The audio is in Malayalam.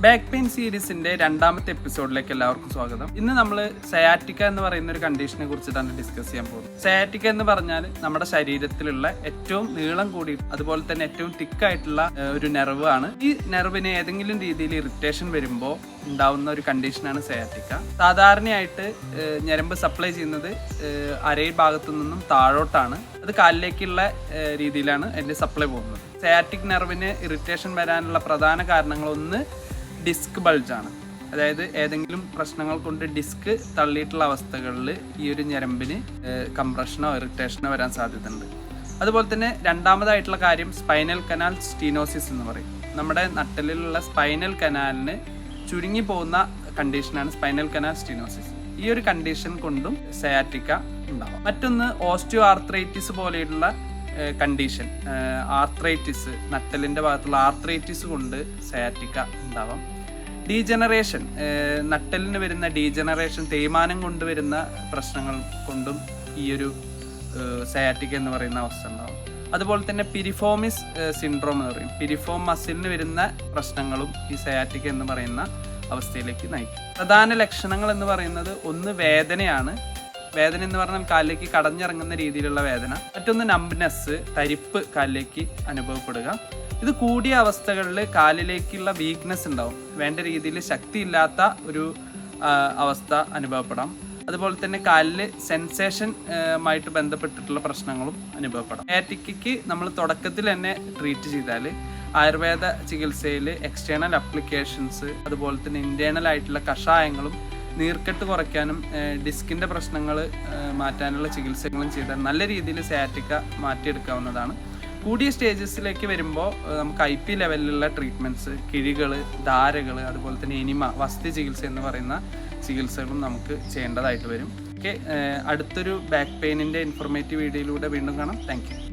ബാക്ക് പെയിൻ സീരീസിന്റെ രണ്ടാമത്തെ എപ്പിസോഡിലേക്ക് എല്ലാവർക്കും സ്വാഗതം. ഇന്ന് നമ്മൾ സയാറ്റിക്ക എന്ന് പറയുന്ന ഒരു കണ്ടീഷനെ കുറിച്ചിട്ടാണ് ഡിസ്കസ് ചെയ്യാൻ പോകുന്നത്. സയാറ്റിക്ക എന്ന് പറഞ്ഞാൽ നമ്മുടെ ശരീരത്തിലുള്ള ഏറ്റവും നീളം കൂടി അതുപോലെ തന്നെ ഏറ്റവും തിക്കായിട്ടുള്ള ഒരു നെർവ് ആണ്. ഈ നെർവിന് ഏതെങ്കിലും രീതിയിൽ ഇറിറ്റേഷൻ വരുമ്പോൾ ഉണ്ടാവുന്ന ഒരു കണ്ടീഷനാണ് സയാറ്റിക്ക. സാധാരണയായിട്ട് ഞരമ്പ് സപ്ലൈ ചെയ്യുന്നത് അരയിൽ ഭാഗത്തു നിന്നും താഴോട്ടാണ്. അത് കാലിലേക്കുള്ള രീതിയിലാണ് അതിന്റെ സപ്ലൈ പോകുന്നത്. സയാറ്റിക് നെർവിന് ഇറിറ്റേഷൻ വരാനുള്ള പ്രധാന കാരണങ്ങളൊന്ന് ഡിസ്ക് ബൾജാണ്. അതായത് ഏതെങ്കിലും പ്രശ്നങ്ങൾ കൊണ്ട് ഡിസ്ക് തള്ളിയിട്ടുള്ള അവസ്ഥകളിൽ ഈ ഒരു ഞരമ്പിന് കംപ്രഷനോ ഇറിറ്റേഷനോ വരാൻ സാധ്യതയുണ്ട്. അതുപോലെ തന്നെ രണ്ടാമതായിട്ടുള്ള കാര്യം സ്പൈനൽ കനാൽ സ്റ്റീനോസിസ് എന്ന് പറയും. നമ്മുടെ നട്ടലിലുള്ള സ്പൈനൽ കനാലിന് ചുരുങ്ങി പോകുന്ന കണ്ടീഷനാണ് സ്പൈനൽ കനാൽ സ്റ്റീനോസിസ്. ഈ ഒരു കണ്ടീഷൻ കൊണ്ടും സയാറ്റിക്ക ഉണ്ടാവാം. മറ്റൊന്ന് ഓസ്റ്റിയോ ആർത്രൈറ്റിസ് പോലെയുള്ള കണ്ടീഷൻ, ആർത്രൈറ്റിസ്, നട്ടലിൻ്റെ ഭാഗത്തുള്ള ആർത്രൈറ്റിസ് കൊണ്ട് സയാറ്റിക്ക ഉണ്ടാവാം. ഡീജനറേഷൻ, നട്ടലിന് വരുന്ന ഡീജനറേഷൻ, തേയ്മാനം കൊണ്ടുവരുന്ന പ്രശ്നങ്ങൾ കൊണ്ടും ഈ ഒരു സയാറ്റിക്ക എന്ന് പറയുന്ന അവസ്ഥ ഉണ്ടാവും. അതുപോലെ തന്നെ പിരിഫോമിസ് സിൻഡ്രോം എന്ന് പറയും. പിരിഫോം മസിലിന് വരുന്ന പ്രശ്നങ്ങളും ഈ സയാറ്റിക്ക എന്ന് പറയുന്ന അവസ്ഥയിലേക്ക് നയിക്കും. പ്രധാന ലക്ഷണങ്ങൾ എന്ന് പറയുന്നത് ഒന്ന് വേദനയാണ്. വേദന എന്ന് പറഞ്ഞാൽ കാലിലേക്ക് കടഞ്ഞിറങ്ങുന്ന രീതിയിലുള്ള വേദന. മറ്റൊന്ന് നംബ്നെസ്, തരിപ്പ് കാലിലേക്ക് അനുഭവപ്പെടുക. ഇത് കൂടിയ അവസ്ഥകളിൽ കാലിലേക്കുള്ള വീക്ക്നെസ് ഉണ്ടാവും. വേണ്ട രീതിയിൽ ശക്തിയില്ലാത്ത ഒരു അവസ്ഥ അനുഭവപ്പെടാം. അതുപോലെ തന്നെ കാലില് സെൻസേഷനുമായിട്ട് ബന്ധപ്പെട്ടിട്ടുള്ള പ്രശ്നങ്ങളും അനുഭവപ്പെടാം. സയാറ്റിക്കയ്ക്ക് നമ്മൾ തുടക്കത്തിൽ തന്നെ ട്രീറ്റ് ചെയ്താൽ ആയുർവേദ ചികിത്സയിൽ എക്സ്റ്റേണൽ അപ്ലിക്കേഷൻസ് അതുപോലെ തന്നെ ഇന്റേണൽ ആയിട്ടുള്ള കഷായങ്ങളും നീർക്കെട്ട് കുറയ്ക്കാനും ഡിസ്കിൻ്റെ പ്രശ്നങ്ങൾ മാറ്റാനുള്ള ചികിത്സകളും ചെയ്താൽ നല്ല രീതിയിൽ സയാറ്റിക്ക മാറ്റിയെടുക്കാവുന്നതാണ്. കൂടിയ സ്റ്റേജസിലേക്ക് വരുമ്പോൾ നമുക്ക് IP ലെവലിലുള്ള ട്രീറ്റ്മെൻറ്റ്സ്, കിഴികൾ, ധാരകൾ, അതുപോലെ തന്നെ എനിമ, വസ്തി ചികിത്സ എന്ന് പറയുന്ന ചികിത്സകളും നമുക്ക് ചെയ്യേണ്ടതായിട്ട് വരും. ഓക്കെ, അടുത്തൊരു ബാക്ക് പെയിനിൻ്റെ ഇൻഫോർമേറ്റീവ് വീഡിയോയിലൂടെ വീണ്ടും കാണാം. Thank you.